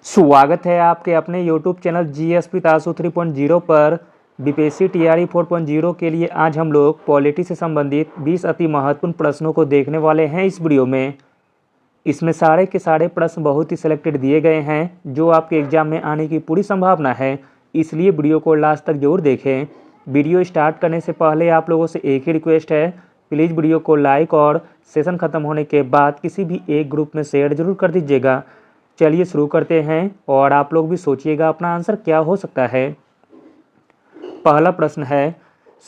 स्वागत है आपके अपने YouTube चैनल जीएसपी तासु 3.0 पर। बीपीएससी टीआरई 4.0 के लिए आज हम लोग पॉलिटी से संबंधित 20 अति महत्वपूर्ण प्रश्नों को देखने वाले हैं इस वीडियो में। इसमें सारे के सारे प्रश्न बहुत ही सिलेक्टेड दिए गए हैं जो आपके एग्जाम में आने की पूरी संभावना है, इसलिए वीडियो को लास्ट तक जरूर देखें। वीडियो स्टार्ट करने से पहले आप लोगों से एक ही रिक्वेस्ट है, प्लीज़ वीडियो को लाइक और सेशन ख़त्म होने के बाद किसी भी एक ग्रुप में शेयर जरूर कर दीजिएगा। चलिए शुरू करते हैं और आप लोग भी सोचिएगा अपना आंसर क्या हो सकता है। पहला प्रश्न है,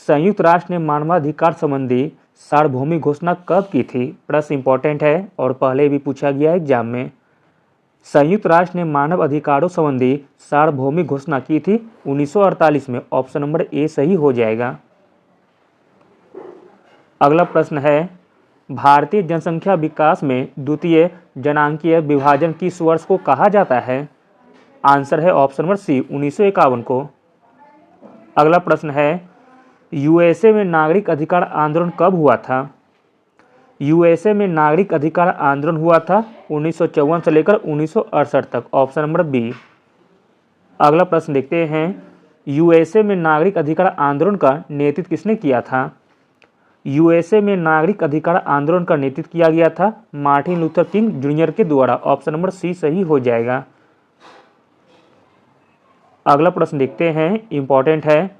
संयुक्त राष्ट्र ने मानवाधिकार संबंधी सार्वभौमिक घोषणा कब की थी? प्रश्न इंपॉर्टेंट है और पहले भी पूछा गया एग्जाम में। संयुक्त राष्ट्र ने मानव अधिकारों संबंधी सार्वभौमिक घोषणा की थी 1948 में। ऑप्शन नंबर ए सही हो जाएगा। अगला प्रश्न है, भारतीय जनसंख्या विकास में द्वितीय जनांकीय विभाजन किस वर्ष को कहा जाता है? आंसर है ऑप्शन नंबर सी 1951 को। अगला प्रश्न है, यूएसए में नागरिक अधिकार आंदोलन कब हुआ था? यूएसए में नागरिक अधिकार आंदोलन हुआ था 1954 से लेकर 1968 तक। Option number B. अगला प्रश्न देखते हैं, यूएसए में नागरिक अधिकार आंदोलन का नेतृत्व किसने किया था? यूएसए में नागरिक अधिकार आंदोलन का नेतृत्व किया गया था मार्टिन लूथर किंग जूनियर के द्वारा। ऑप्शन नंबर सी सही हो जाएगा। अगला प्रश्न देखते हैं, इंपॉर्टेंट है,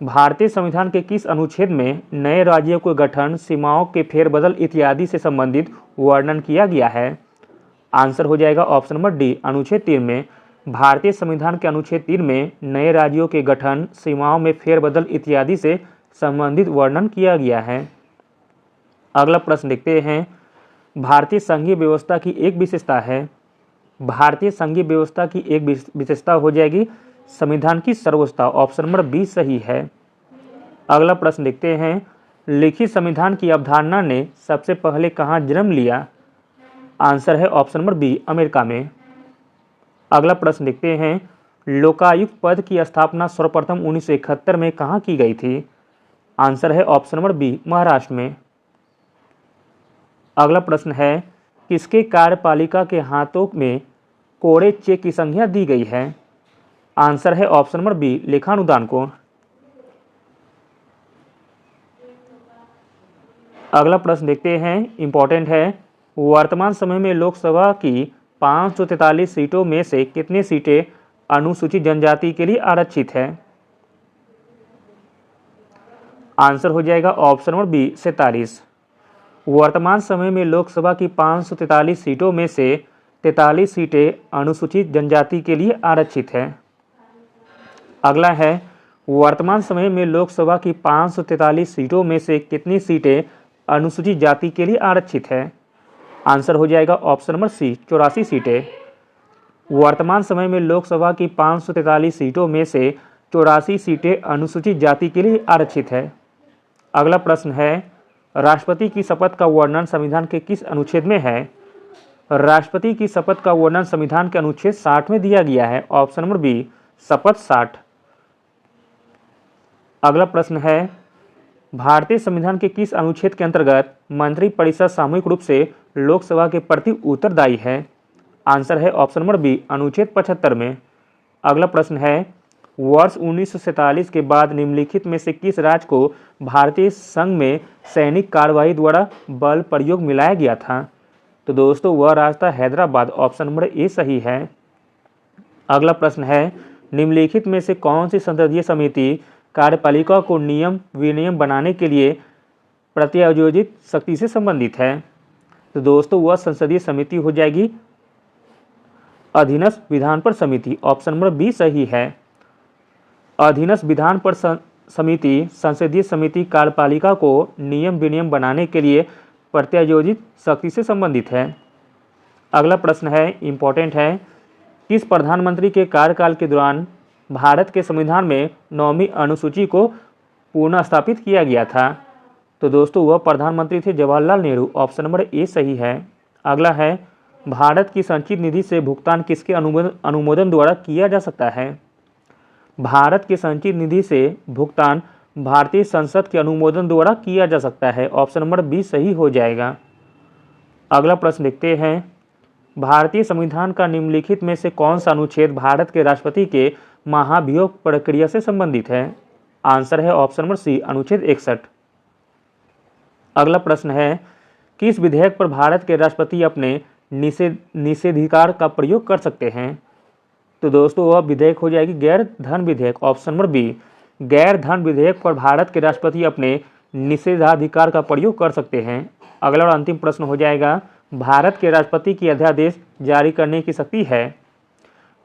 भारतीय संविधान के किस अनुच्छेद में नए राज्यों के गठन, सीमाओं के फेरबदल इत्यादि से संबंधित वर्णन किया गया है? आंसर हो जाएगा ऑप्शन नंबर डी अनुच्छेद 3 में। भारतीय संविधान के अनुच्छेद 3 में नए राज्यों के गठन, सीमाओं में फेरबदल इत्यादि से संबंधित वर्णन किया गया है। अगला प्रश्न देखते हैं, भारतीय संघीय व्यवस्था की एक विशेषता है। भारतीय संघीय व्यवस्था की एक विशेषता हो जाएगी संविधान की सर्वोच्चता। ऑप्शन नंबर बी सही है। अगला प्रश्न देखते हैं, लिखित संविधान की अवधारणा ने सबसे पहले कहाँ जन्म लिया? आंसर है ऑप्शन नंबर बी अमेरिका में। अगला प्रश्न देखते हैं, लोकायुक्त पद की स्थापना सर्वप्रथम 1971 में कहाँ की गई थी? आंसर है ऑप्शन नंबर बी महाराष्ट्र में। अगला प्रश्न है, किसके कार्यपालिका के हाथों में कोरे चेक की संख्या दी गई है? आंसर है ऑप्शन नंबर बी लेखानुदान को। अगला प्रश्न देखते हैं, इंपॉर्टेंट है, वर्तमान समय में लोकसभा की 543 सीटों में से कितनी सीटें अनुसूचित जनजाति के लिए आरक्षित है? आंसर हो जाएगा ऑप्शन नंबर बी 47। वर्तमान समय में लोकसभा की 543 सीटों में से 43 सीटें अनुसूचित जनजाति के लिए आरक्षित है। अगला है, वर्तमान समय में लोकसभा की 543 सीटों में से कितनी सीटें अनुसूचित जाति के लिए आरक्षित है? आंसर हो जाएगा ऑप्शन नंबर सी 84 सीटें। वर्तमान समय में लोकसभा की 543 सीटों में से 84 सीटें अनुसूचित जाति के लिए आरक्षित है। अगला प्रश्न है, राष्ट्रपति की शपथ का वर्णन संविधान के किस अनुच्छेद में है? राष्ट्रपति की शपथ का वर्णन संविधान के अनुच्छेद 60 में दिया गया है। ऑप्शन नंबर बी शपथ 60। अगला प्रश्न है, भारतीय संविधान के किस अनुच्छेद के अंतर्गत मंत्रिपरिषद सामूहिक रूप से लोकसभा के प्रति उत्तरदायी है? आंसर है ऑप्शन नंबर बी अनुच्छेद 75 में। अगला प्रश्न है, वर्ष 1947 के बाद निम्नलिखित में से किस राज्य को भारतीय संघ में सैनिक कार्रवाई द्वारा बल प्रयोग मिलाया गया था? तो दोस्तों वह राज्य था हैदराबाद। ऑप्शन नंबर ए सही है। अगला प्रश्न है, निम्नलिखित में से कौन सी संसदीय समिति कार्यपालिका को नियम विनियम बनाने के लिए प्रत्यायोजित शक्ति से संबंधित है? तो दोस्तों वह संसदीय समिति हो जाएगी अधीनस्थ विधान पर समिति। ऑप्शन नंबर बी सही है। अधीनस्थ विधान पर समिति संसदीय समिति कार्यपालिका को नियम विनियम बनाने के लिए प्रत्यायोजित शक्ति से संबंधित है। अगला प्रश्न है, इंपॉर्टेंट है, किस प्रधानमंत्री के कार्यकाल के दौरान भारत के संविधान में 9वीं अनुसूची को पुनः स्थापित किया गया था? तो दोस्तों वह प्रधानमंत्री थे Jawaharlal Nehru. Option number A सही है। अगला है, भारत की संचित निधि से भुगतान किसके अनुमोदन द्वारा किया जा सकता है? भारत की संचित निधि से भुगतान भारतीय संसद के अनुमोदन द्वारा किया जा सकता है। ऑप्शन नंबर बी सही हो जाएगा। अगला प्रश्न देखते हैं, भारतीय संविधान का निम्नलिखित में से कौन सा अनुच्छेद भारत के राष्ट्रपति के महाभियोग प्रक्रिया से संबंधित है? आंसर है ऑप्शन नंबर सी, अनुच्छेद 61। अगला प्रश्न है, किस विधेयक पर भारत के राष्ट्रपति अपने निषेधाधिकार का प्रयोग कर सकते हैं? तो दोस्तों वह विधेयक हो जाएगी गैर धन विधेयक, ऑप्शन नंबर बी। गैर धन विधेयक पर भारत के राष्ट्रपति अपने निषेधाधिकार का प्रयोग कर सकते हैं। अगला और अंतिम प्रश्न हो जाएगा, भारत के राष्ट्रपति की अध्यादेश जारी करने की शक्ति है?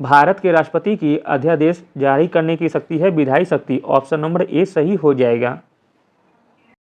भारत के राष्ट्रपति की अध्यादेश जारी करने की शक्ति है विधायी शक्ति, ऑप्शन नंबर ए सही हो जाएगा।